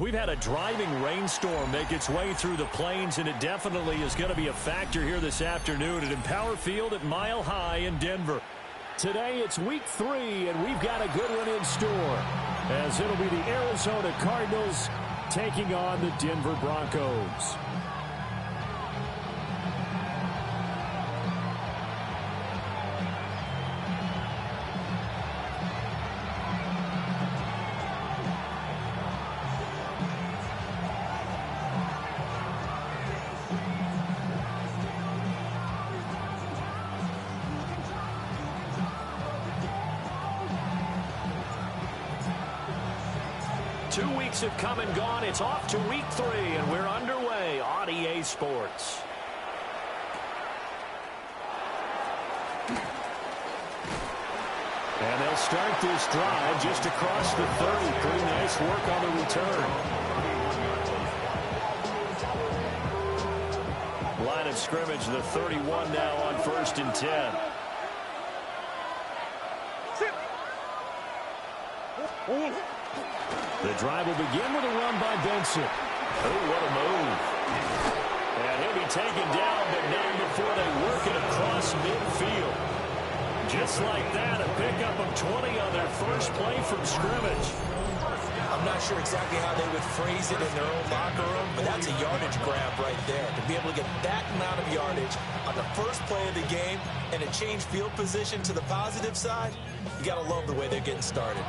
We've had a driving rainstorm make its way through the plains, and it definitely is going to be a factor here this afternoon at Empower Field at Mile High in Denver. Today it's week 3, and we've got a good one in store, as it'll be the Arizona Cardinals taking on the Denver Broncos. Have come and gone. It's off to week 3, and we're underway on EA Sports. And they'll start this drive just across the 30. Pretty nice work on the return. Line of scrimmage, the 31 now on 1st and 10. The drive will begin with a run by Benson. Oh, what a move. And he'll be taken down, but not before they work it across midfield. Just like that, a pickup of 20 on their first play from scrimmage. I'm not sure exactly how they would phrase it in their own locker room, but that's a yardage grab right there. To be able to get that amount of yardage on the first play of the game and a change field position to the positive side, you got to love the way they're getting started.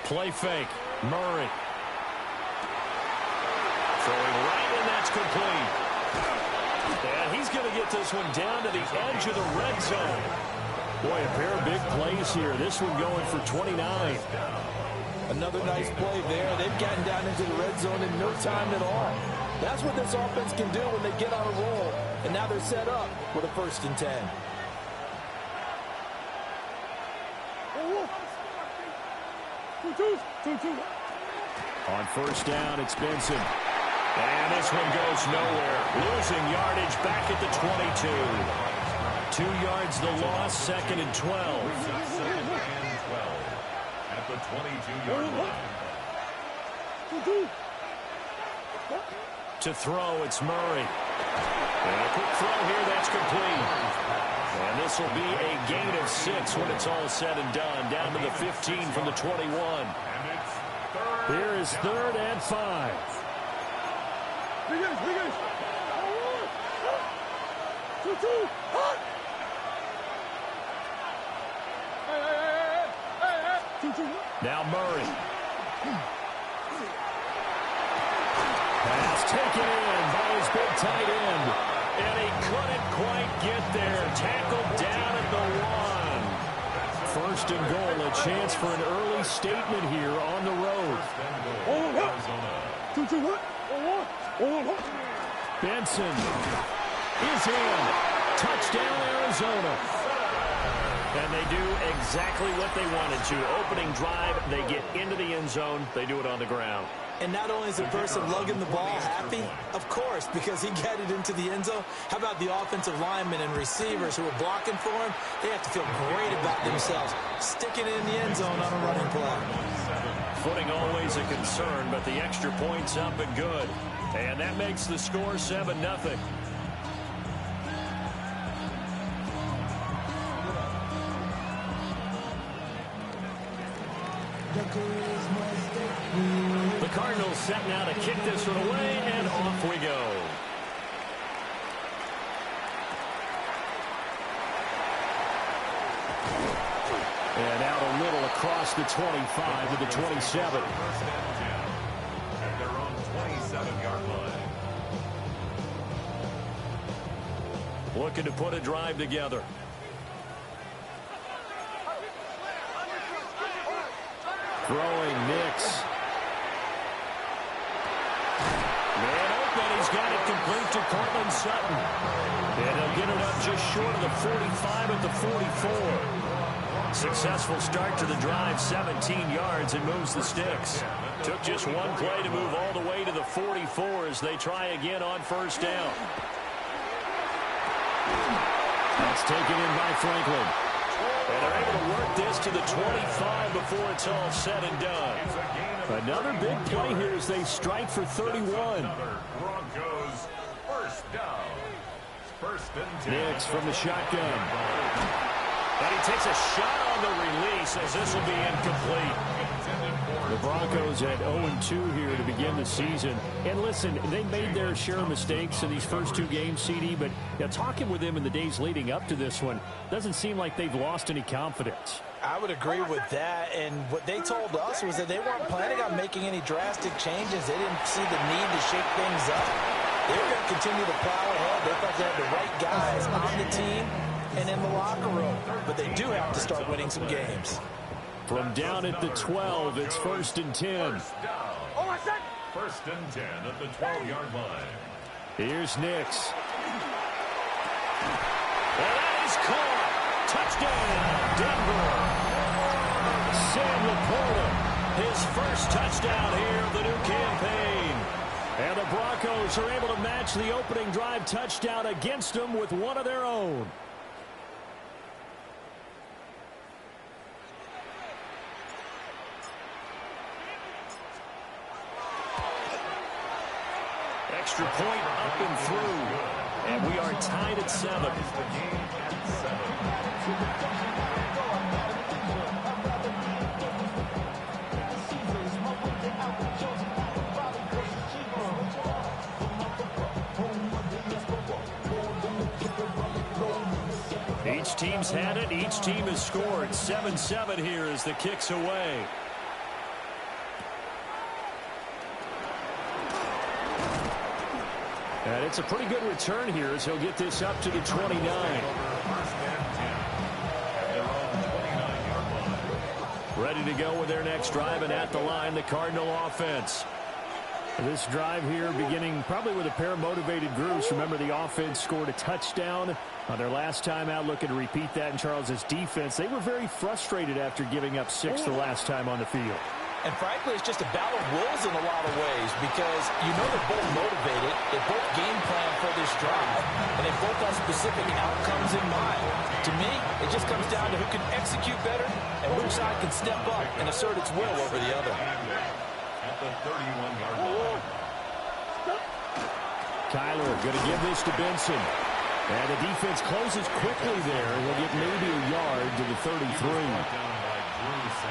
Play fake. Murray. Throwing right, and that's complete. And he's going to get this one down to the edge of the red zone. Boy, a pair of big plays here. This one going for 29. Another nice play there. They've gotten down into the red zone in no time at all. That's what this offense can do when they get on a roll. And now they're set up with a 1st and 10. On 1st down, it's Benson. And this one goes nowhere. Losing yardage back at the 22. 2 yards the loss, 2nd and 12. At the 22-yard line. To throw, it's Murray. And a quick throw here, that's complete. And this will be a gain of 6 when it's all said and done. Down to the 15 from the 21. Here is 3rd and 5. Now Murray. Pass taken in by his big tight end. And he couldn't quite get there. Tackled down at the 1. 1st and goal, a chance for an early statement here on the road. Benson is in. Touchdown, Arizona. And they do exactly what they wanted to. Opening drive, they get into the end zone. They do it on the ground. And not only is the person lugging the ball happy, of course, because he got it into the end zone. How about the offensive linemen and receivers who are blocking for him? They have to feel great about themselves, sticking it in the end zone on a running play. Footing always a concern, but the extra point's up and good. And that makes the score 7-0. The Cardinals set now to kick this one away, and off we go. And out a little across the 25 to the 27. At their own 27-yard line. Looking to put a drive together. Throwing Nix. Man open, he's got it complete to Cortland Sutton. And he'll get it up just short of the 45 at the 44. Successful start to the drive, 17 yards, and moves the sticks. Took just one play to move all the way to the 44 as they try again on first down. That's taken in by Franklin. And they're able to work this to the 25 before it's all said and done. Another big play here as they strike for 31. Broncos first down. First and 10. Nix from the shotgun. And he takes a shot on the release as this will be incomplete. The Broncos at 0-2 here to begin the season. And listen, they made their share of mistakes in these first two games, CD, but talking with them in the days leading up to this one, doesn't seem like they've lost any confidence. I would agree with that, and what they told us was that they weren't planning on making any drastic changes. They didn't see the need to shake things up. They were going to continue to plow ahead. They thought they had the right guys on the team and in the locker room, but they do have to start winning some games. From down at the 12, it's first and 10. First and 10 at the 12-yard line. Here's Nix. And that is caught. Touchdown, Denver. Sam Laporta, his first touchdown here of the new campaign. And the Broncos are able to match the opening drive touchdown against them with one of their own. Extra point up and through. And we are tied at 7. Each team's had it. Each team has scored. 7-7 here as the kick's away. And it's a pretty good return here as he'll get this up to the 29. Ready to go with their next drive, and at the line, the Cardinal offense. This drive here beginning probably with a pair of motivated groups. Remember, the offense scored a touchdown on their last time out, looking to repeat that in Charles's defense. They were very frustrated after giving up 6 the last time on the field. And frankly, it's just a battle of wills in a lot of ways because you know they're both motivated, they both game plan for this drive, and they both have specific outcomes in mind. To me, it just comes down to who can execute better and which side can step up and assert its will over the other. At the 31-yard line. Kyler going to give this to Benson. And the defense closes quickly there. He'll get maybe a yard to the 33.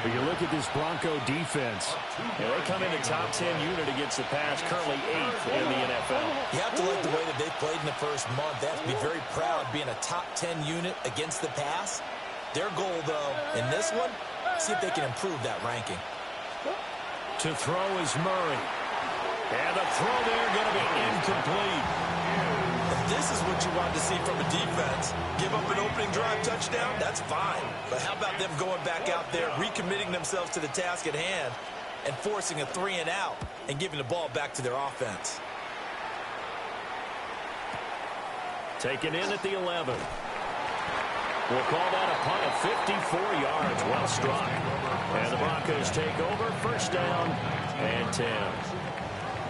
But you look at this Bronco defense. Yeah, they come in the top 10 unit against the pass, currently 8th in the NFL. You have to like the way that they've played in the first month. They have to be very proud being a top 10 unit against the pass. Their goal, though, in this one, see if they can improve that ranking. To throw is Murray. And the throw there going to be incomplete. This is what you wanted to see from a defense. Give up an opening drive touchdown, that's fine. But how about them going back out there, recommitting themselves to the task at hand, and forcing a 3-and-out and giving the ball back to their offense. Taken in at the 11. We'll call that a punt of 54 yards. Well struck. And the Broncos take over. First down and 10.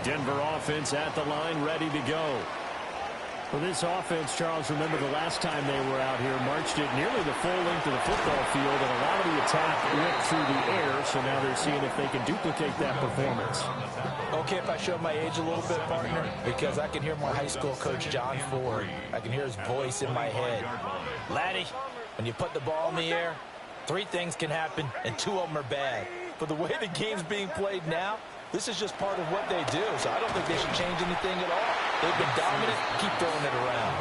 Denver offense at the line, ready to go. For this offense, Charles, remember the last time they were out here, marched it nearly the full length of the football field, and a lot of the attack went through the air, so now they're seeing if they can duplicate that performance. Okay, if I show my age a little bit, partner, because I can hear my high school coach, John Ford. I can hear his voice in my head. Laddie, when you put the ball in the air, 3 things can happen, and 2 of them are bad. But the way the game's being played now, this is just part of what they do, so I don't think they should change anything at all. They've been dominant. Keep throwing it around.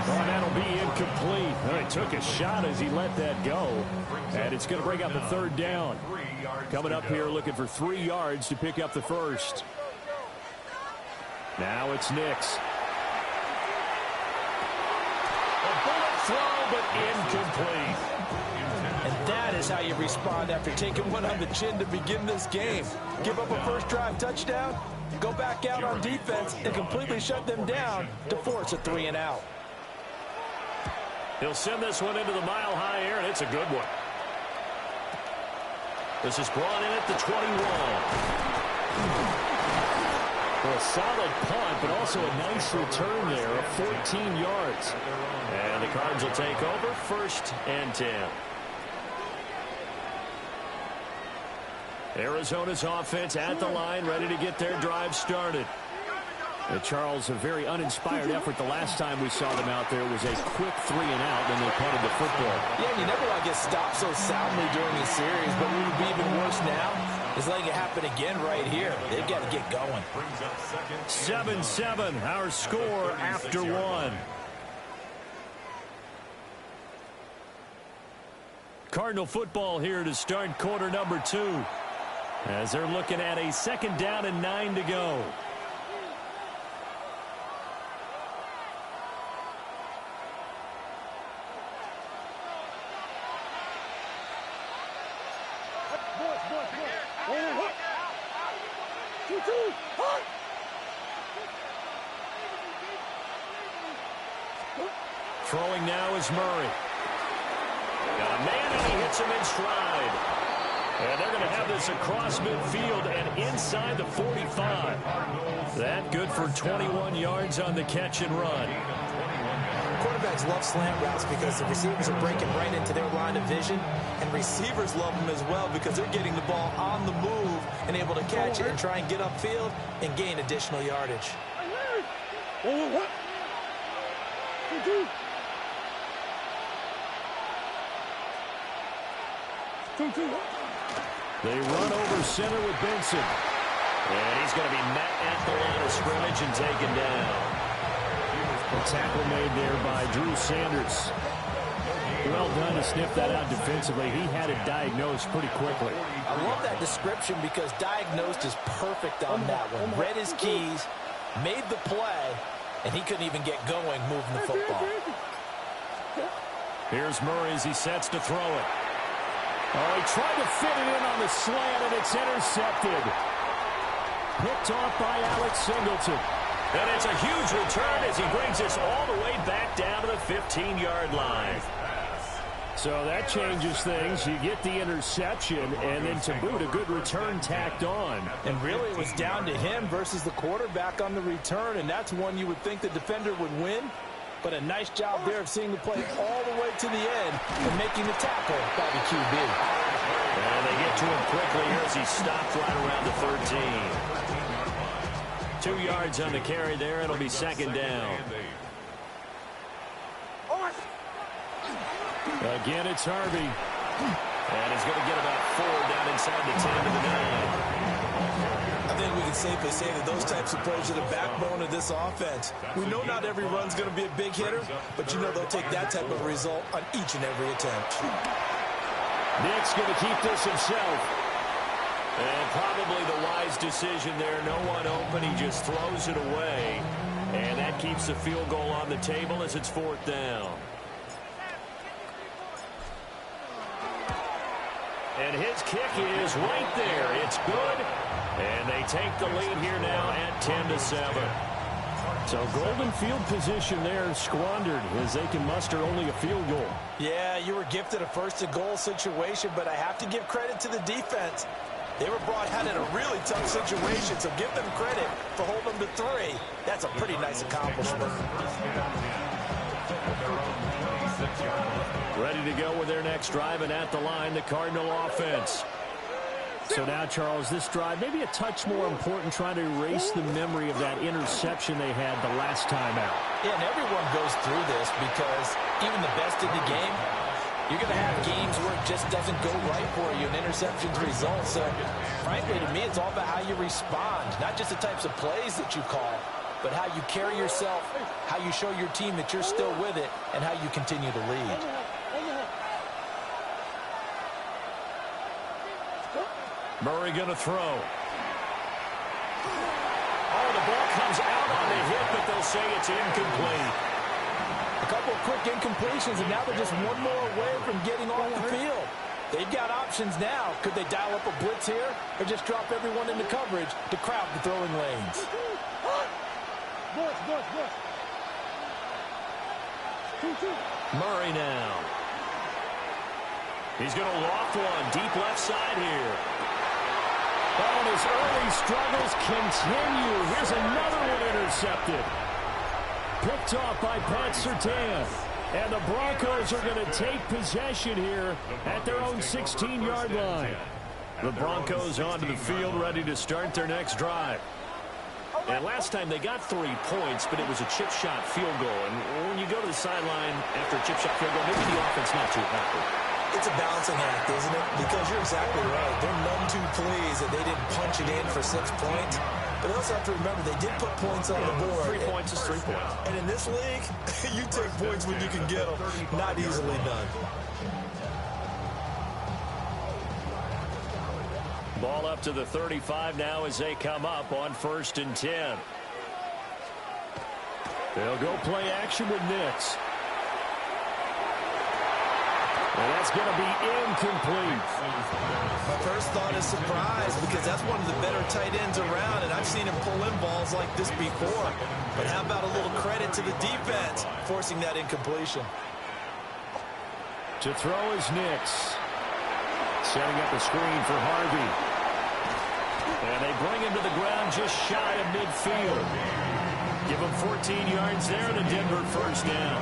Oh, that'll be incomplete. Well, he took a shot as he let that go, and it's going to bring up a 3rd down. Coming up here looking for 3 yards to pick up the first. Now it's Nix. A bullet throw, but incomplete. And That is how you respond after taking one on the chin to begin this game. Give up a first drive touchdown, go back out on defense, and completely shut them down to force a 3-and-out. He'll send this one into the mile-high air, and it's a good one. This is brought in at the 21. Well, a solid punt, but also a nice return there of 14 yards. And the Cards will take over 1st and 10. Arizona's offense at the line, ready to get their drive started. Charles, a very uninspired effort the last time we saw them out there. It was a quick 3-and-out, and they punted the football. Yeah, and you never want to get stopped so soundly during a series, but what would be even worse now is letting it happen again right here. They've got to get going. 7-7, our score after one. Cardinal football here to start quarter number 2. As they're looking at a 2nd down and 9 to go. Throwing now is Murray. Got a man, and he hits him in stride. And they're going to have this across midfield and inside the 45. That good for 21 yards on the catch and run. Quarterbacks love slant routes because the receivers are breaking right into their line of vision, and receivers love them as well because they're getting the ball on the move and able to catch it and try and get upfield and gain additional yardage. They run over center with Benson. And he's going to be met at the line of scrimmage and taken down. The tackle made there by Drew Sanders. Well done to sniff that out defensively. He had it diagnosed pretty quickly. I love that description because diagnosed is perfect on that one. Read his keys, made the play, and he couldn't even get going moving the football. Here's Murray as he sets to throw it. Oh, he tried to fit it in on the slant, and it's intercepted. Picked off by Alex Singleton. And it's a huge return as he brings this all the way back down to the 15-yard line. So that changes things. You get the interception, and then to boot, a good return tacked on. And really, it was down to him versus the quarterback on the return, and that's one you would think the defender would win. But a nice job there of seeing the play all the way to the end and making the tackle by the QB. And they get to him quickly here as he stopped right around the 13. 2 yards on the carry there. It'll be 2nd down. Again, it's Harvey. And he's going to get about 4 down inside the 10 to the 9. I think we can safely say that those types of plays are the backbone of this offense. We know not every run's going to be a big hitter, but you know they'll take that type of result on each and every attempt. Nick's going to keep this himself. And probably the wise decision there. No one open. He just throws it away. And that keeps the field goal on the table as it's 4th down. And his kick is right there. It's good. And they take the lead here now at 10-7. So golden field position there squandered as they can muster only a field goal. Yeah, you were gifted a 1st-and-goal situation, but I have to give credit to the defense. They were brought out in a really tough situation, so give them credit for holding them to 3. That's a pretty nice accomplishment. Ready to go with their next drive, and at the line, the Cardinal offense. So now, Charles, this drive maybe a touch more important, trying to erase the memory of that interception they had the last time out. Yeah, and everyone goes through this because even the best in the game, you're going to have games where it just doesn't go right for you, and interceptions result. So, frankly, to me, it's all about how you respond, not just the types of plays that you call, but how you carry yourself, how you show your team that you're still with it, and how you continue to lead. Murray going to throw. Oh, the ball comes out on the hit, but they'll say it's incomplete. A couple of quick incompletions, and now they're just one more away from getting off the field. They've got options now. Could they dial up a blitz here or just drop everyone into coverage to crowd the throwing lanes? Murray now. He's going to loft one deep left side here. Oh, and his early struggles continue. Here's another one intercepted. Picked off by Pat Surtain. And the Broncos are going to take possession here at their own 16-yard line. The Broncos onto the field, ready to start their next drive. And last time they got 3 points, but it was a chip shot field goal. And when you go to the sideline after a chip shot field goal, maybe the offense not too happy. It's a balancing act, isn't it? Because you're exactly right. They're none too pleased that they didn't punch it in for 6 points. But they also have to remember they did put points on the board. 3 points is 3 points. And in this league, you take points when you can get them. Not easily done. Ball up to the 35 now as they come up on 1st and 10. They'll go play action with Nix. And that's going to be incomplete. My first thought is surprise because that's one of the better tight ends around, and I've seen him pull in balls like this before. But how about a little credit to the defense forcing that incompletion? To throw is Nix. Setting up a screen for Harvey. And they bring him to the ground just shy of midfield. Give him 14 yards there and a Denver first down.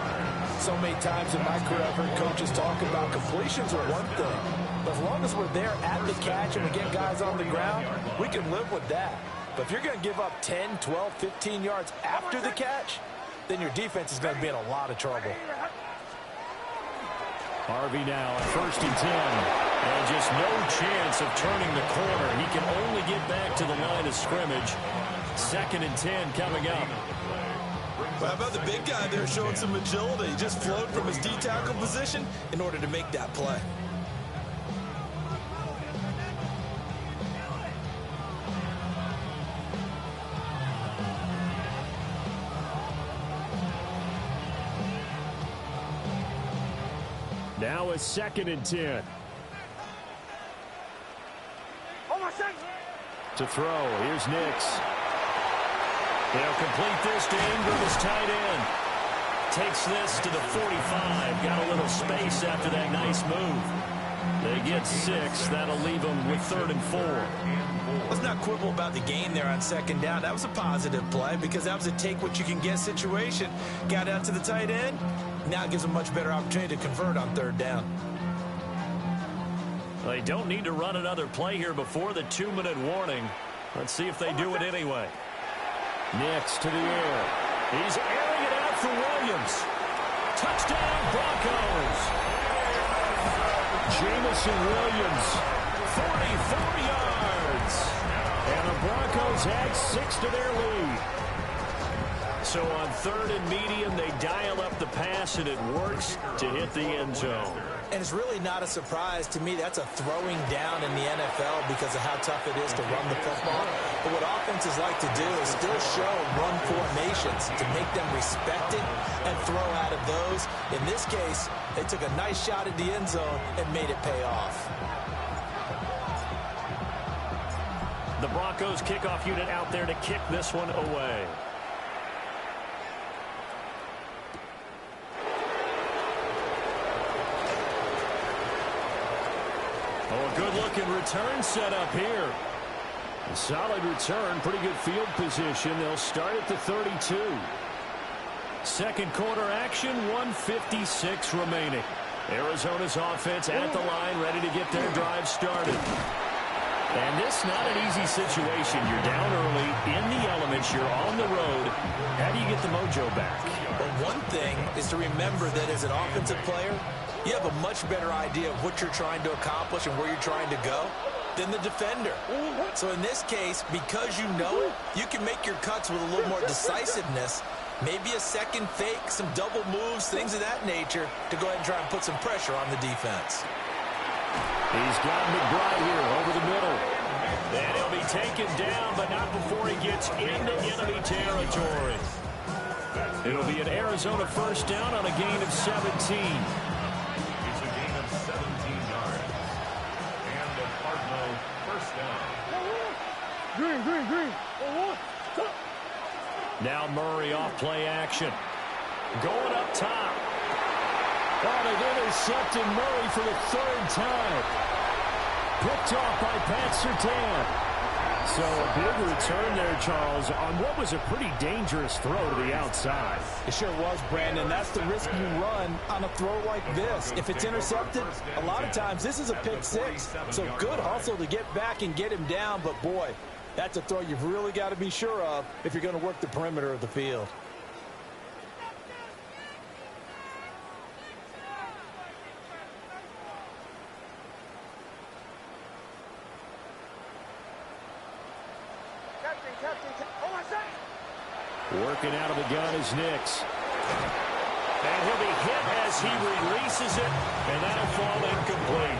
So many times in my career I've heard coaches talk about completions are one thing. But as long as we're there at the catch and we get guys on the ground, we can live with that. But if you're going to give up 10, 12, 15 yards after the catch, then your defense is going to be in a lot of trouble. Harvey now at 1st and 10. And just no chance of turning the corner. He can only get back to the line of scrimmage. 2nd and 10 coming up. Well, how about the big guy there showing some agility? He just flowed from his D-tackle position in order to make that play. Now a 2nd and 10. To throw, here's Nix. They'll complete this to Ingram as tight end. Takes this to the 45. Got a little space after that nice move. They get 6. That'll leave them with 3rd and 4. Let's not quibble about the gain there on 2nd down. That was a positive play because that was a take-what-you-can-get situation. Got out to the tight end. Now it gives them a much better opportunity to convert on 3rd down. They don't need to run another play here before the 2-minute warning. Let's see if they do it anyway. Nix to the air. He's airing it out for Williams. Touchdown, Broncos. Jamison Williams, 44 yards. And the Broncos add 6 to their lead. So on 3rd and medium, they dial up the pass, and it works to hit the end zone. And it's really not a surprise to me. That's a throwing down in the NFL because of how tough it is to run the football. But what offenses like to do is still show run formations to make them respect it and throw out of those. In this case, they took a nice shot at the end zone and made it pay off. The Broncos kickoff unit out there to kick this one away. Oh, a good-looking return set up here. A solid return, pretty good field position. They'll start at the 32. Second quarter action, 1:56 remaining. Arizona's offense at the line, ready to get their drive started. And this not an easy situation. You're down early, in the elements, you're on the road. How do you get the mojo back? Well, one thing is to remember that as an offensive player, you have a much better idea of what you're trying to accomplish and where you're trying to go than the defender. So in this case, because you know it, you can make your cuts with a little more decisiveness. Maybe a second fake, some double moves, things of that nature to go ahead and try and put some pressure on the defense. He's got McBride here over the middle. And he'll be taken down, but not before he gets into enemy territory. It'll be an Arizona first down on a gain of 17. Now Murray off play action. Going up top. Oh, they've intercepted Murray for the third time. Picked off by Pat Surtain. So a big return there, Charles, on what was a pretty dangerous throw to the outside. It sure was, Brandon. That's the risk you run on a throw like this. If it's intercepted, a lot of times this is a pick six. So good hustle to get back and get him down. But, boy, that's a throw you've really got to be sure of if you're going to work the perimeter of the field. Working out of the gun is Nix. And he'll be hit as he releases it, and that'll fall incomplete.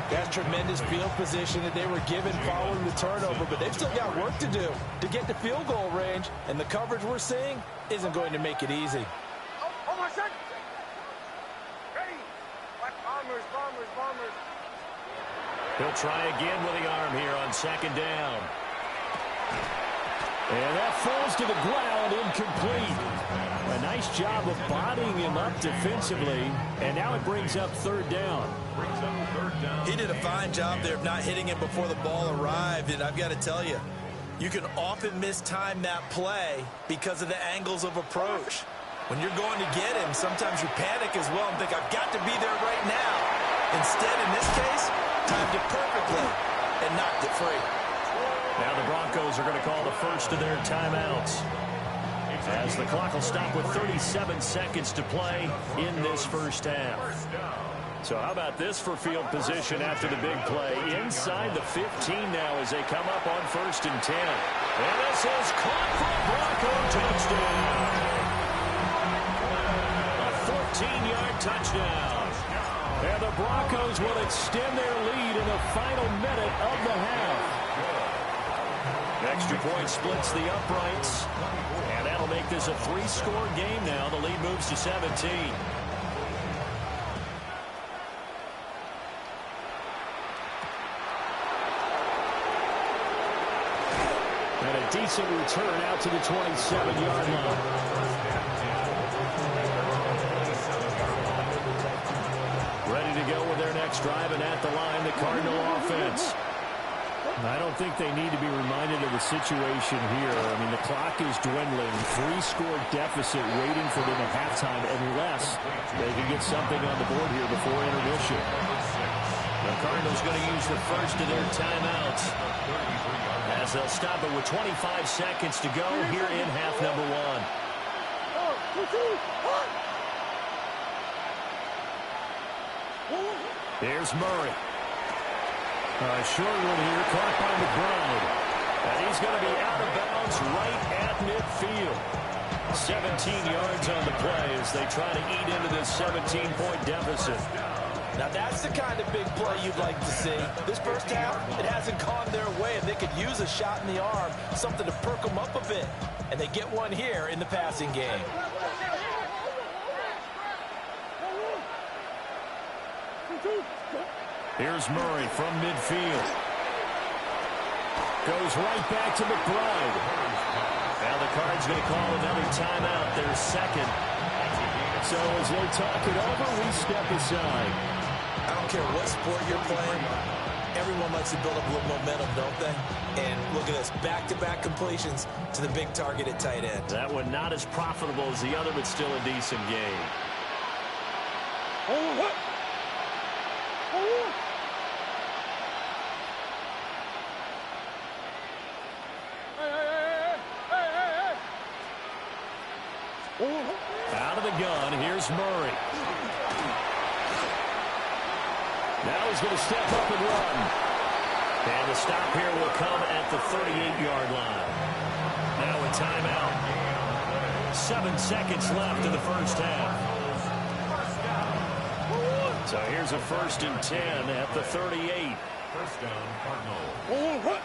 That's tremendous field position that they were given following the turnover, but they've still got work to do to get to field goal range, and the coverage we're seeing isn't going to make it easy. He'll try again with the arm here on second down. And that falls to the ground, incomplete. A nice job of bodying him up defensively, and now it brings up third down. He did a fine job there of not hitting him before the ball arrived, and I've got to tell you, you can often mistime that play because of the angles of approach. When you're going to get him, sometimes you panic as well and think, I've got to be there right now. Instead, in this case, timed it perfectly and knocked it free. Now the Broncos are going to call the first of their timeouts, as the clock will stop with 37 seconds to play in this first half. So how about this for field position after the big play? Inside the 15 now as they come up on 1st and 10. And this is caught for a Bronco touchdown. A 14-yard touchdown. And the Broncos will extend their lead in the final minute of the half. Extra point splits the uprights, and that'll make this a 3-score game now. The lead moves to 17. And a decent return out to the 27-yard line. Ready to go with their next drive, and at the line, the Cardinal offense. I don't think they need to be reminded of the situation here. I mean, the clock is dwindling. 3-score deficit waiting for them at halftime unless they can get something on the board here before intermission. The Cardinals going to use the first of their timeouts as they'll stop it with 25 seconds to go here in half number 1. Here's Murray. Short one here, caught by McBride. And he's going to be out of bounds right at midfield. 17 yards on the play as they try to eat into this 17-point deficit. Now that's the kind of big play you'd like to see. This first half, it hasn't gone their way, and they could use a shot in the arm, something to perk them up a bit. And they get one here in the passing game. Here's Murray from midfield. Goes right back to McBride. Now the Cards going to call another timeout, their second. So as they talk it over, we step aside. I don't care what sport you're playing. Everyone likes to build up a little momentum, don't they? And look at this, back-to-back completions to the big target at tight end. That one not as profitable as the other, but still a decent game. Out of the gun, here's Murray. Now he's going to step up and run. And the stop here will come at the 38-yard line. Now a timeout. 7 seconds left in the first half. So here's a 1st and 10 at the 38. First down, Cardinals.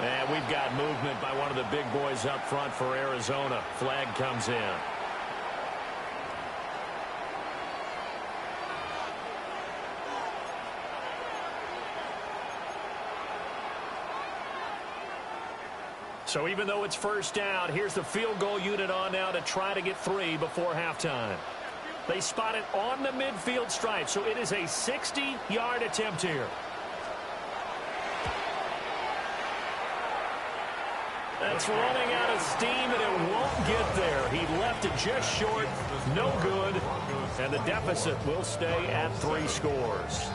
And we've got movement by one of the big boys up front for Arizona. Flag comes in. So even though it's first down, here's the field goal unit on now to try to get 3 before halftime. They spot it on the midfield stripe, so it is a 60-yard attempt here. That's running out of steam, and it won't get there. He left it just short, no good, and the deficit will stay at 3 scores.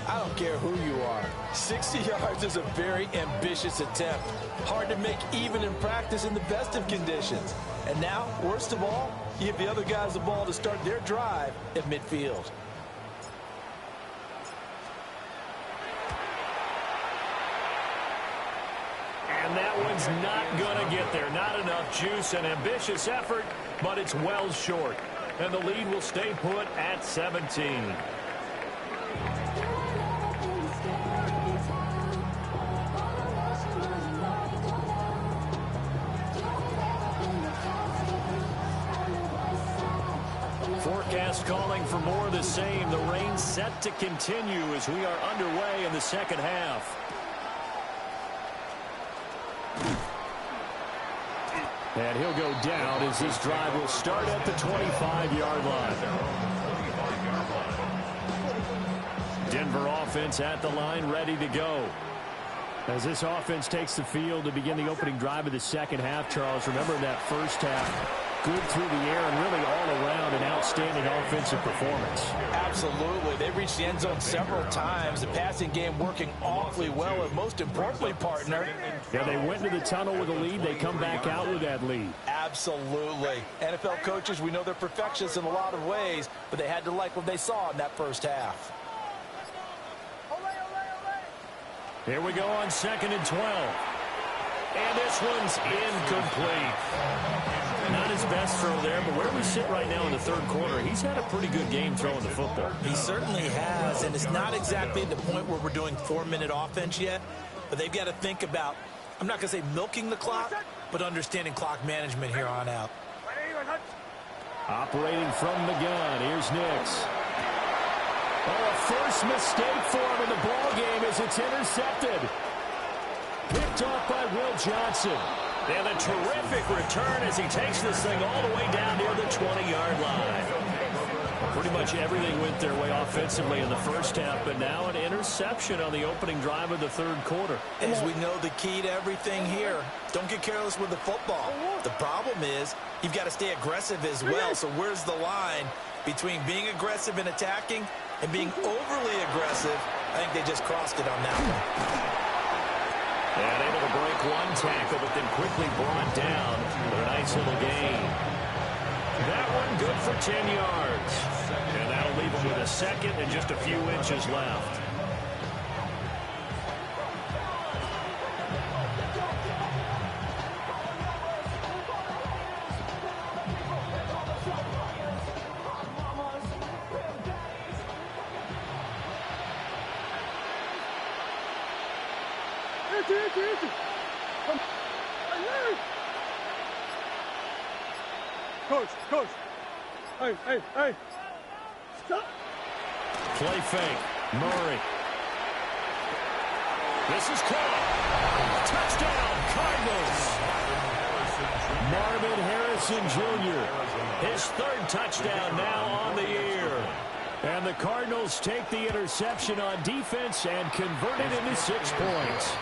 I don't care who you are. 60 yards is a very ambitious attempt. Hard to make even in practice in the best of conditions. And now, worst of all, you give the other guys the ball to start their drive at midfield. And that one's not going to get there. Not enough juice. An ambitious effort, but it's well short. And the lead will stay put at 17. Forecast calling for more of the same. The rain set to continue as we are underway in the second half. And he'll go down as this drive will start at the 25-yard line. Denver offense at the line, ready to go. As this offense takes the field to begin the opening drive of the second half, Charles, remember that first half, good through the air and really all around an outstanding offensive performance. Absolutely. They reached the end zone several times. The passing game working awfully well, and most importantly, partner. Yeah, they went into the tunnel with a lead. They come back out with that lead. Absolutely. NFL coaches, we know they're perfectionists in a lot of ways, but they had to like what they saw in that first half. Here we go on 2nd and 12. And this one's incomplete. Not his best throw there, but where we sit right now in the third quarter, he's had a pretty good game throwing the football. He certainly has, and it's not exactly at the point where we're doing 4-minute offense yet, but they've got to think about, I'm not going to say milking the clock, but understanding clock management here on out. Operating from the gun, here's Nix. Oh, a first mistake for him in the ball game as it's intercepted. Picked off by Will Johnson. And a terrific return as he takes this thing all the way down near the 20-yard line. Pretty much everything went their way offensively in the first half, but now an interception on the opening drive of the third quarter. As we know, the key to everything here, don't get careless with the football. The problem is you've got to stay aggressive as well, so where's the line between being aggressive and attacking and being overly aggressive? I think they just crossed it on that one. And able to break one tackle, but then quickly brought down with a nice little gain. That one good for 10 yards. And that'll leave him with a second and just a few inches left. Coach. Hey. Stop. Play fake. Murray. This is caught. Touchdown, Cardinals. Marvin Harrison Jr. His third touchdown now on the year. And the Cardinals take the interception on defense and convert it into 6 points.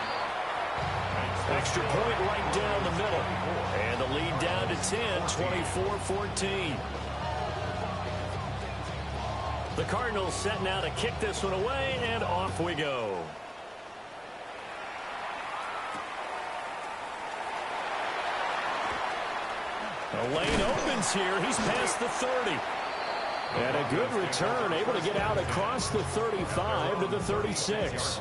Extra point right down the middle. And the lead down to 10, 24-14. The Cardinals set now to kick this one away, and off we go. The lane opens here. He's past the 30. And a good return, able to get out across the 35 to the 36.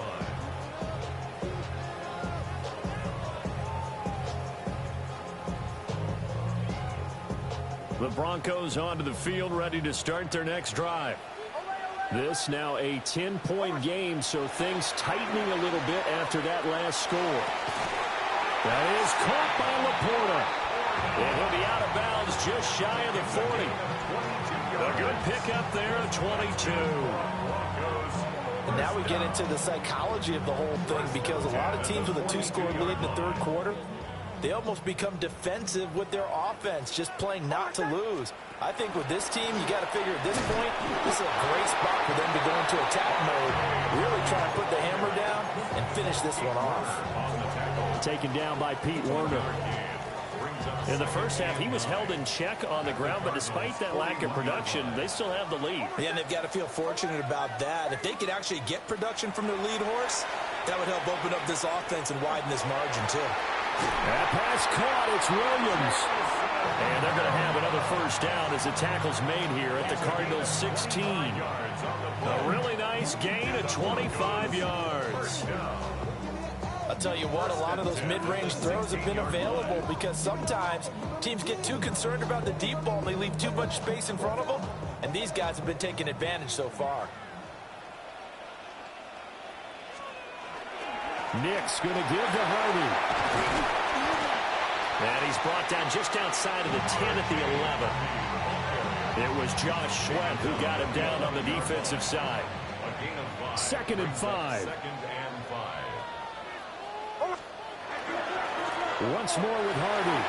The Broncos onto the field, ready to start their next drive. This now a 10-point game, so things tightening a little bit after that last score. That is caught by Laporta. And he'll be out of bounds just shy of the 40. A good pickup there at 22. And now we get into the psychology of the whole thing, because a lot of teams with a 2-score lead in the third quarter, they almost become defensive with their offense, just playing not to lose. I think with this team, you got to figure at this point, this is a great spot for them to go into attack mode, really try to put the hammer down and finish this one off. Taken down by Pete Werner. In the first half, he was held in check on the ground, but despite that lack of production, they still have the lead. Yeah, and they've got to feel fortunate about that. If they could actually get production from their lead horse, that would help open up this offense and widen this margin, too. That pass caught. It's Williams. And they're going to have another first down as the tackle's made here at the Cardinals' 16. A really nice gain of 25 yards. I'll tell you what, a lot of those mid-range throws have been available, because sometimes teams get too concerned about the deep ball and they leave too much space in front of them, and these guys have been taking advantage so far. Nick's going to give to Hardy. And he's brought down just outside of the 10 at the 11. It was Josh Sweat who got him down on the defensive side. 2nd and 5. Once more with Hardy.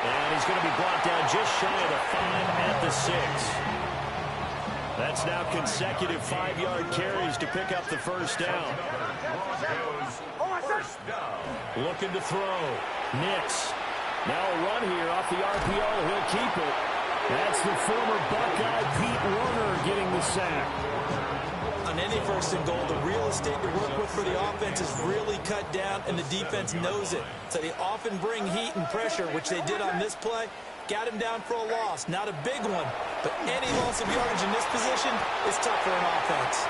And he's going to be brought down just shy of the 5 at the 6. That's now consecutive 5-yard carries to pick up the first down. Looking to throw. Nix. Now a run here off the RPO. He'll keep it. That's the former Buckeye Pete Werner getting the sack. On any 1st and goal, the real estate to work with for the offense is really cut down, and the defense knows it. So they often bring heat and pressure, which they did on this play. Got him down for a loss. Not a big one, but any loss of yardage in this position is tough for an offense.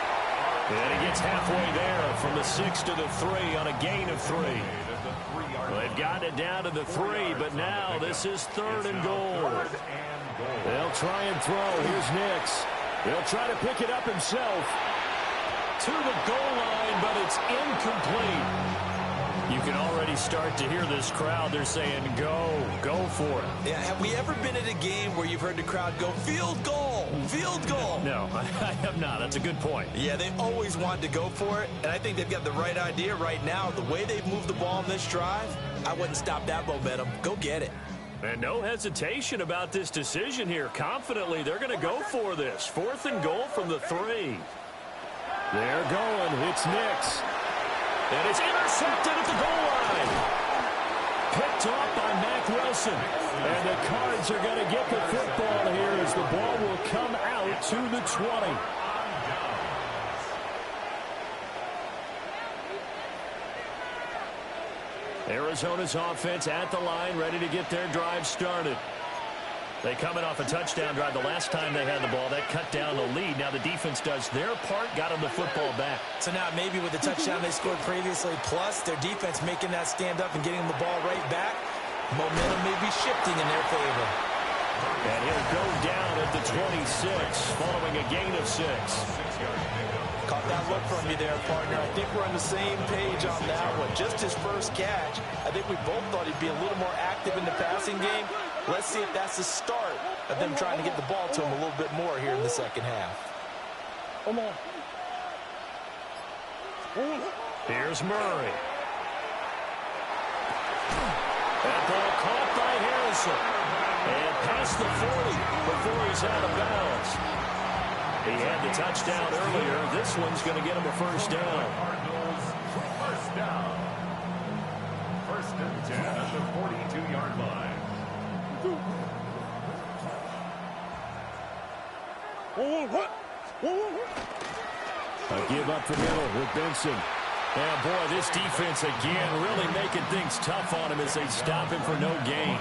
And he gets halfway there from the 6 to the 3 on a gain of 3. Well, they've got it down to the 3, but now this is 3rd and goal. They'll try and throw. Here's Nix. They'll try to pick it up himself. To the goal line, but it's incomplete. You can already start to hear this crowd. They're saying, go for it. Yeah, have we ever been at a game where you've heard the crowd go, field goal, field goal? No, I have not. That's a good point. Yeah, they always want to go for it, and I think they've got the right idea right now. The way they've moved the ball in this drive, I wouldn't stop that momentum. Go get it. And no hesitation about this decision here. Confidently, they're going to go for this. 4th and goal from the 3. They're going. It's Nix. And it's intercepted at the goal line. Picked off by Mack Wilson. And the Cards are going to get the football here as the ball will come out to the 20. Arizona's offense at the line, ready to get their drive started. They coming off a touchdown drive the last time they had the ball. That cut down the lead. Now the defense does their part, got them the football back. So now maybe with the touchdown they scored previously, plus their defense making that stand up and getting them the ball right back, momentum may be shifting in their favor. And he'll go down at the 26, following a gain of 6. Caught that look from you there, partner. I think we're on the same page on that one. Just his first catch. I think we both thought he'd be a little more active in the passing game. Let's see if that's the start of them trying to get the ball to him a little bit more here in the second half. Come on. Here's Murray. That ball caught by Harrison. And past the 40 before he's out of bounds. He had the touchdown earlier. This one's going to get him a first down. First down. 1st and 10 at the 42-yard line. A give up the middle with Benson. And boy, this defense again really making things tough on him as they stop him for no gain.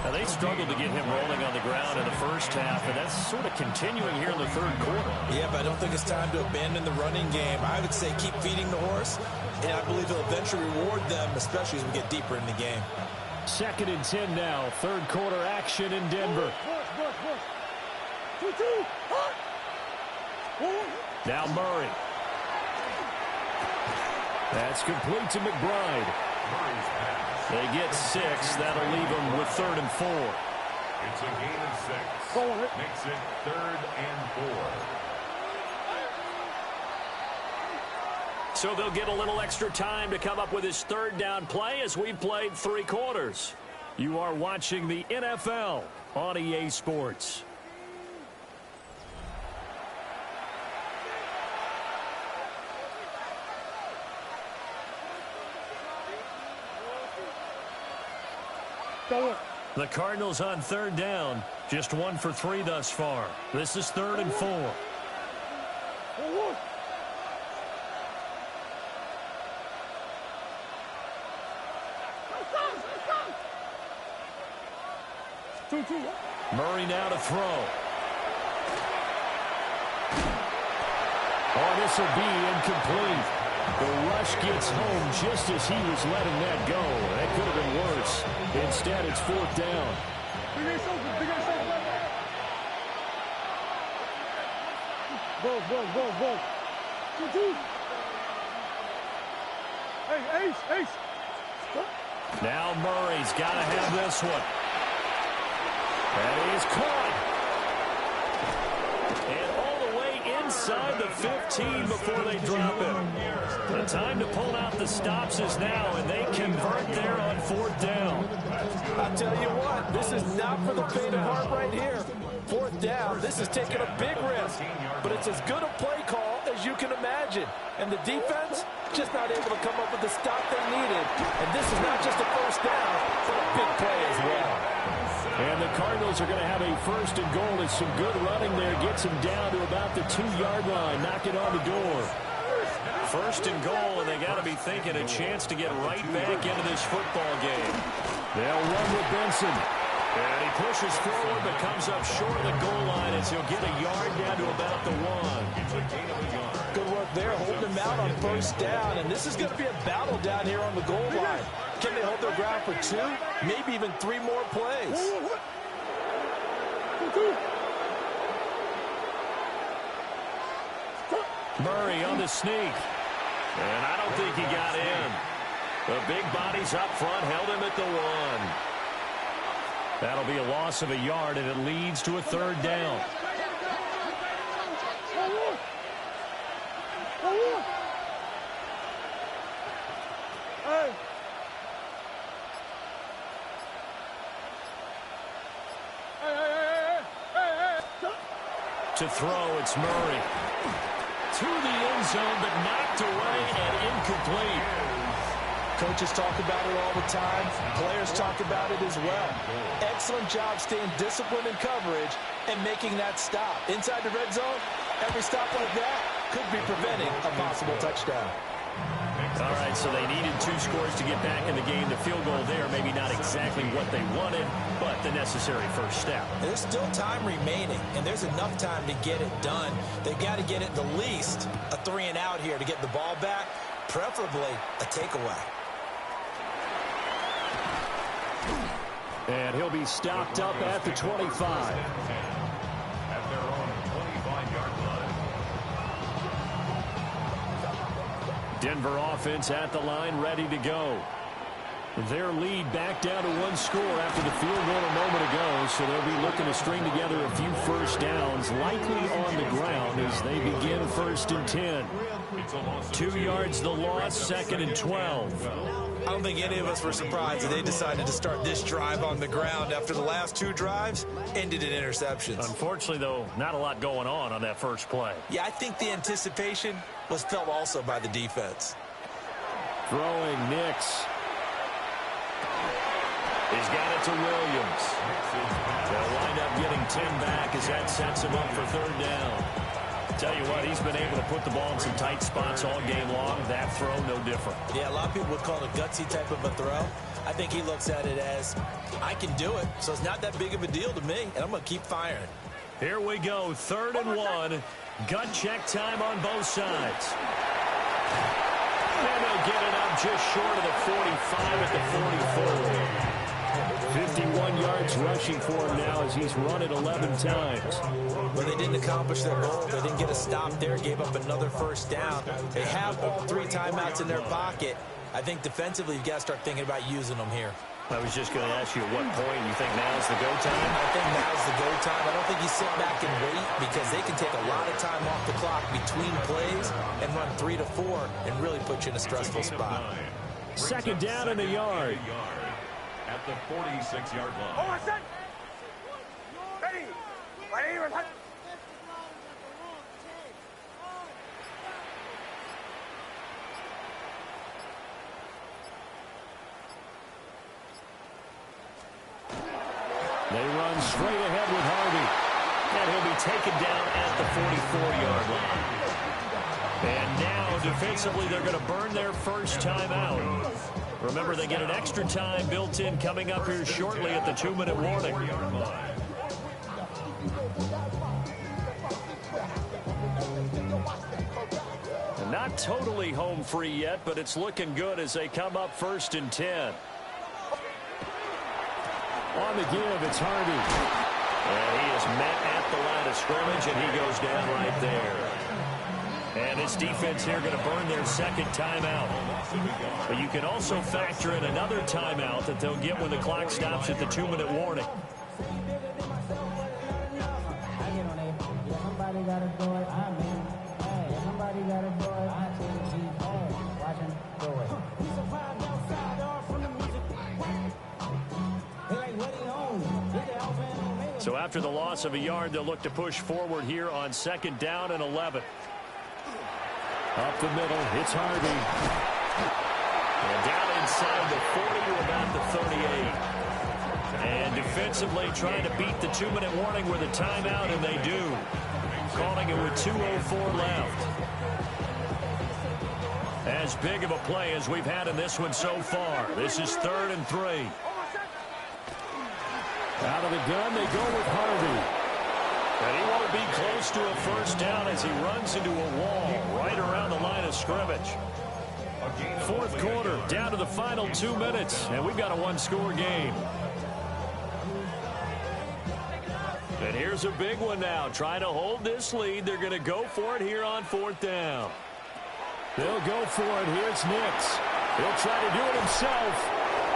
Now, they struggled to get him rolling on the ground in the first half, and that's sort of continuing here in the third quarter. Yeah, but I don't think it's time to abandon the running game. I would say keep feeding the horse, and I believe he'll eventually reward them, especially as we get deeper in the game. 2nd and 10 now. Third quarter action in Denver. Now Murray. That's complete to McBride. They get 6. That'll leave them with 3rd and 4. It's a gain of 6. Makes it 3rd and 4. So they'll get a little extra time to come up with his 3rd down play as we've played 3 quarters. You are watching the NFL on EA Sports. The Cardinals on 3rd down. Just 1 for 3 thus far. This is 3rd and 4. Murray now to throw. Oh, this will be incomplete. The rush gets home just as he was letting that go. That could have been worse. Instead, it's 4th down. Go. Hey, Ace. Now Murray's got to have this one. That is caught. And all the way inside the 15 before they drop it. The time to pull out the stops is now, and they convert there on 4th down. I'll tell you what, this is not for the faint of heart right here. 4th down, this is taking a big risk. But it's as good a play call as you can imagine. And the defense just not able to come up with the stop they needed. And this is not just a 1st down, but a big play as well. And the Cardinals are going to have a 1st and goal. It's some good running there. Gets him down to about the 2-yard line. Knock it on the door. 1st and goal, and they got to be thinking a chance to get right back into this football game. They'll run with Benson. And he pushes forward but comes up short of the goal line as he'll get a yard down to about the 1. Good work there, holding him out on 1st down. And this is going to be a battle down here on the goal line. Can they hold their ground for 2, maybe even 3 more plays? Murray on the sneak. And I don't think he got in. The big bodies up front held him at the 1. That'll be a loss of a yard, and it leads to a 3rd down. To throw, it's Murray. To the end zone, but knocked away and incomplete. Coaches talk about it all the time. Players talk about it as well. Excellent job staying disciplined in coverage and making that stop. Inside the red zone, every stop like that could be preventing a possible touchdown. All right, so they needed 2 scores to get back in the game. The field goal there, maybe not exactly what they wanted, but the necessary first step. There's still time remaining, and there's enough time to get it done. They've got to get it the least a 3 and out here to get the ball back, preferably a takeaway. And he'll be stopped up at the 25. At their own 25-yard line. Denver offense at the line, ready to go. Their lead back down to 1 score after the field goal a moment ago, so they'll be looking to string together a few first downs, likely on the ground as they begin 1st and 10. 2 yards the loss, 2nd and 12. I don't think any of us were surprised that they decided to start this drive on the ground after the last 2 drives ended in interceptions. Unfortunately, though, not a lot going on that first play. Yeah, I think the anticipation was felt also by the defense. Throwing Nix. He's got it to Williams. They'll wind up getting 10 back as that sets him up for 3rd down. Tell you what, he's been able to put the ball in some tight spots all game long. That throw, no different. Yeah, a lot of people would call it a gutsy type of a throw. I think he looks at it as, I can do it, so it's not that big of a deal to me, and I'm going to keep firing. Here we go, 3rd and 1. Gut check time on both sides. And they'll get it up just short of the 45 at the 44. 51 yards yards rushing for him now as he's run it 11 times. Well, they didn't accomplish their goal. They didn't get a stop there, gave up another first down. They have all 3 timeouts in their pocket. I think defensively you've got to start thinking about using them here. I was just going to ask you at what point you think now's the go time? I think now's the go time. I don't think you sit back and wait because they can take a lot of time off the clock between plays and run 3 to 4 and really put you in a stressful spot. Second down in the yard. At the 46-yard line. They run straight ahead with Harvey. And he'll be taken down at the 44-yard line. And now, defensively, they're going to burn their first time out. Remember, they get an extra time built in coming up here shortly at the 2-minute warning. And not totally home free yet, but it's looking good as they come up 1st and 10. On the give, it's Harvey. And he is met at the line of scrimmage, and he goes down right there. And this defense here going to burn their second timeout. But you can also factor in another timeout that they'll get when the clock stops at the 2-minute warning. So after the loss of a yard, they'll look to push forward here on 2nd down and 11. Up the middle, it's Harvey. And down inside the 40 to about the 38. And defensively trying to beat the 2-minute warning with a timeout, and they do. Calling it with 2:04 left. As big of a play as we've had in this one so far. This is 3rd and 3. Out of the gun, they go with Harvey. And he won't be close to a first down as he runs into a wall right around the line of scrimmage. 4th quarter, down to the final 2 minutes, and we've got a 1-score game. And here's a big one now. Trying to hold this lead. They're going to go for it here on 4th down. They'll go for it. Here's Nix. He'll try to do it himself.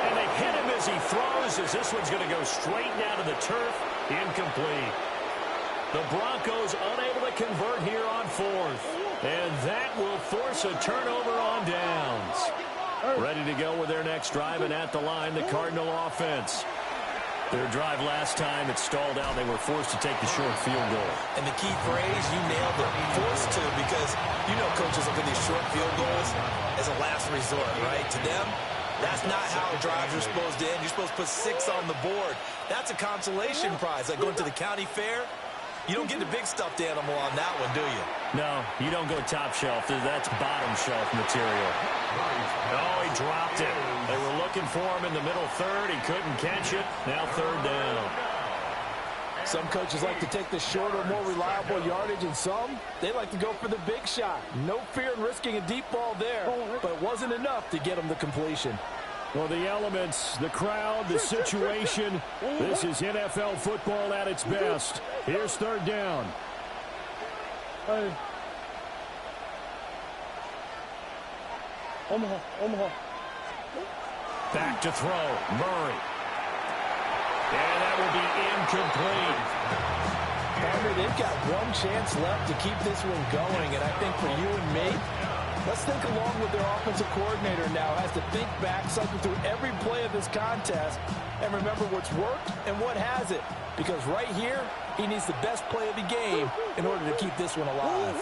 And they hit him as he throws, as this one's going to go straight down to the turf. Incomplete. The Broncos unable to convert here on 4th. And that will force a turnover on downs. Ready to go with their next drive, and at the line, the Cardinal offense. Their drive last time, it stalled out. They were forced to take the short field goal. And the key phrase, you nailed it, forced to, because you know coaches look at these short field goals as a last resort, right? To them, that's not how drives are supposed to end. You're supposed to put 6 on the board. That's a consolation prize. Like going to the county fair, you don't get the big stuffed animal on that one, do you? No, you don't go top shelf. That's bottom shelf material. Oh, he dropped it. They were looking for him in the middle third. He couldn't catch it. Now 3rd down. Some coaches like to take the shorter, more reliable yardage, and some, they like to go for the big shot. No fear in risking a deep ball there, but it wasn't enough to get them the completion. Well, the elements, the crowd, the situation, this is NFL football at its best. Here's 3rd down. Omaha. Back to throw. Murray. And that will be incomplete. Partner, they've got one chance left to keep this one going, and I think for you and me, let's think along with their offensive coordinator now, has to think back, cycle through every play of this contest, and remember what's worked and what hasn't. Because right here, he needs the best play of the game in order to keep this one alive.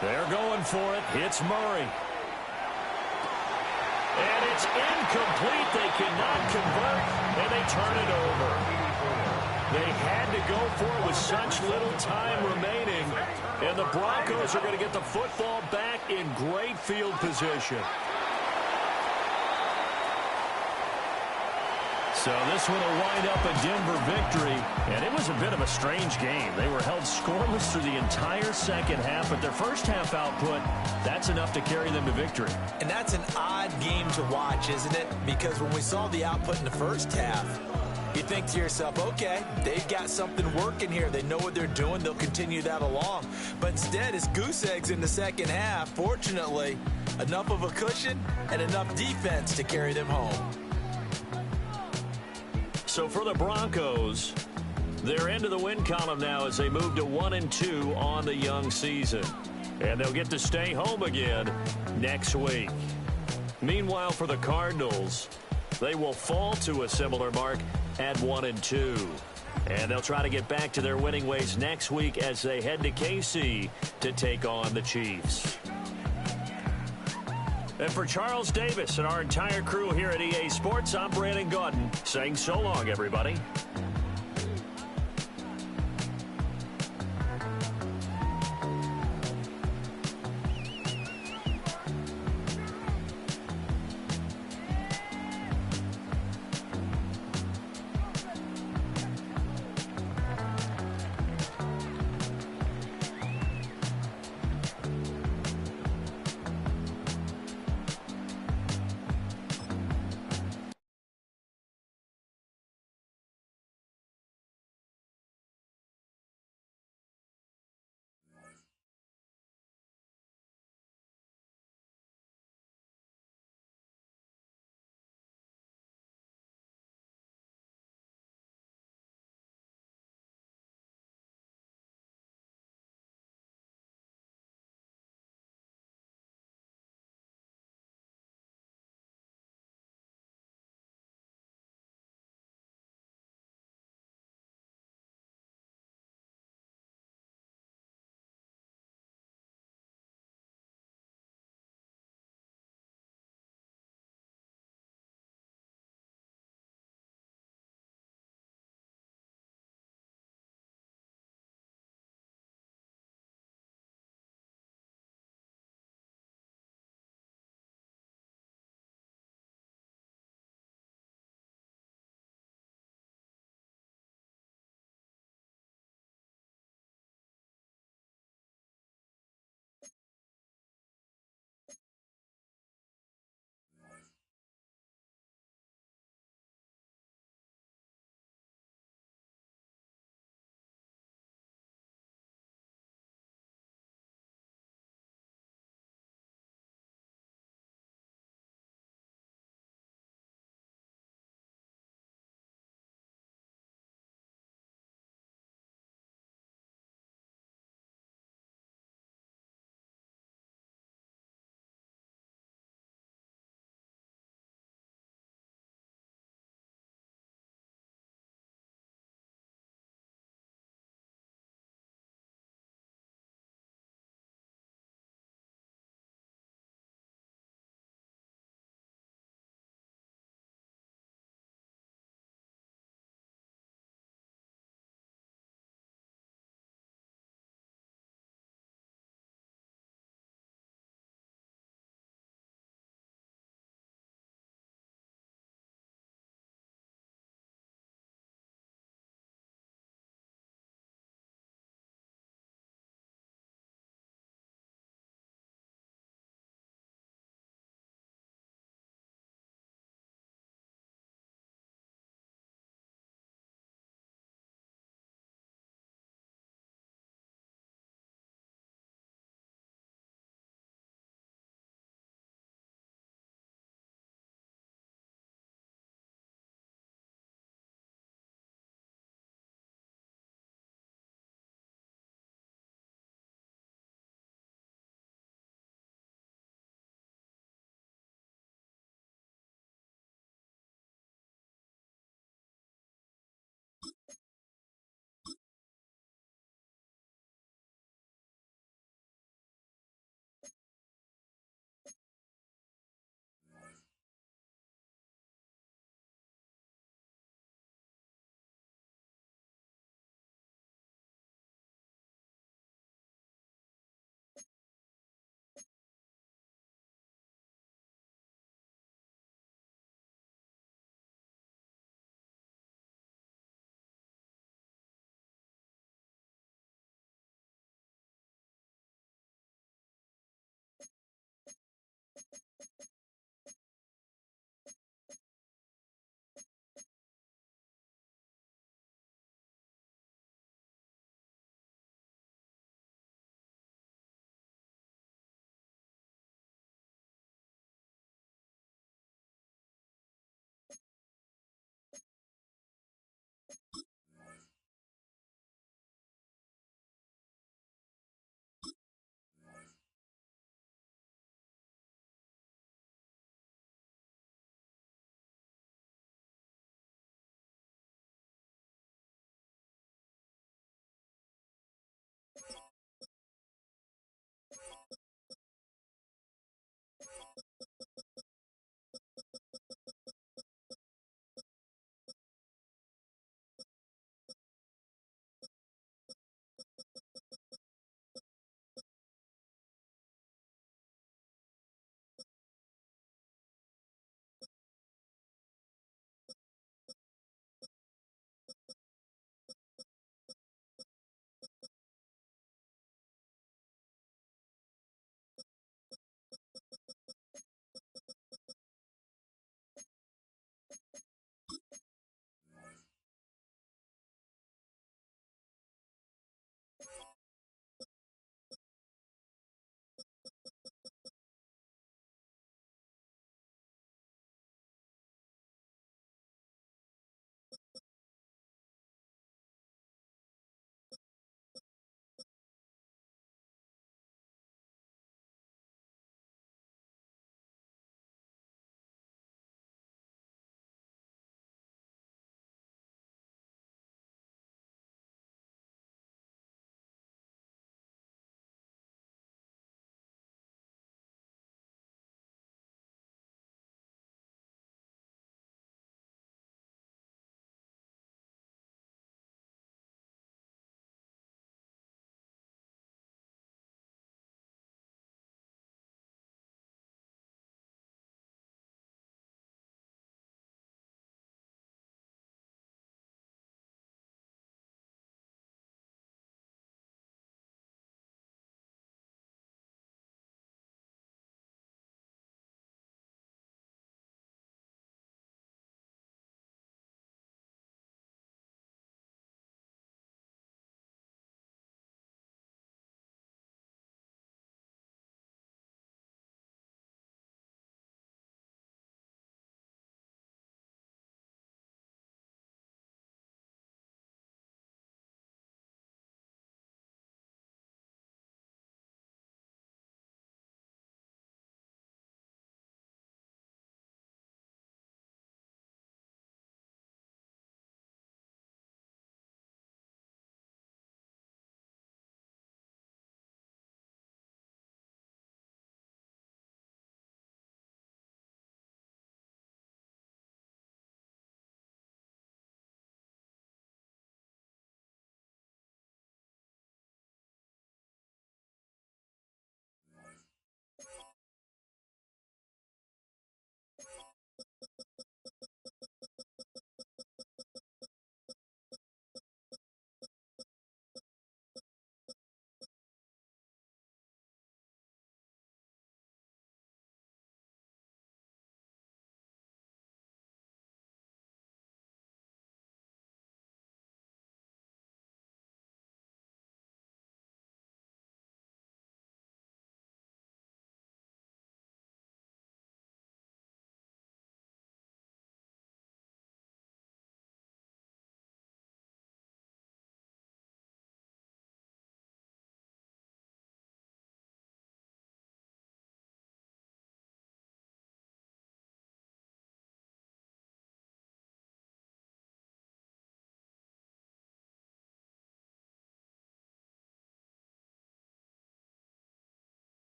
They're going for it. It's Murray. And it's incomplete. They cannot convert, and they turn it over. They had to go for it with such little time remaining, and the Broncos are going to get the football back in great field position. So this one will wind up a Denver victory, and it was a bit of a strange game. They were held scoreless through the entire second half, but their first half output, that's enough to carry them to victory. And that's an odd game to watch, isn't it? Because when we saw the output in the first half, you think to yourself, okay, they've got something working here. They know what they're doing. They'll continue that along. But instead, it's goose eggs in the second half. Fortunately, enough of a cushion and enough defense to carry them home. So for the Broncos, they're into the win column now as they move to 1-2 on the young season. And they'll get to stay home again next week. Meanwhile, for the Cardinals, they will fall to a similar mark at 1-2. And they'll try to get back to their winning ways next week as they head to KC to take on the Chiefs. And for Charles Davis and our entire crew here at EA Sports, I'm Brandon Gaudin saying so long, everybody.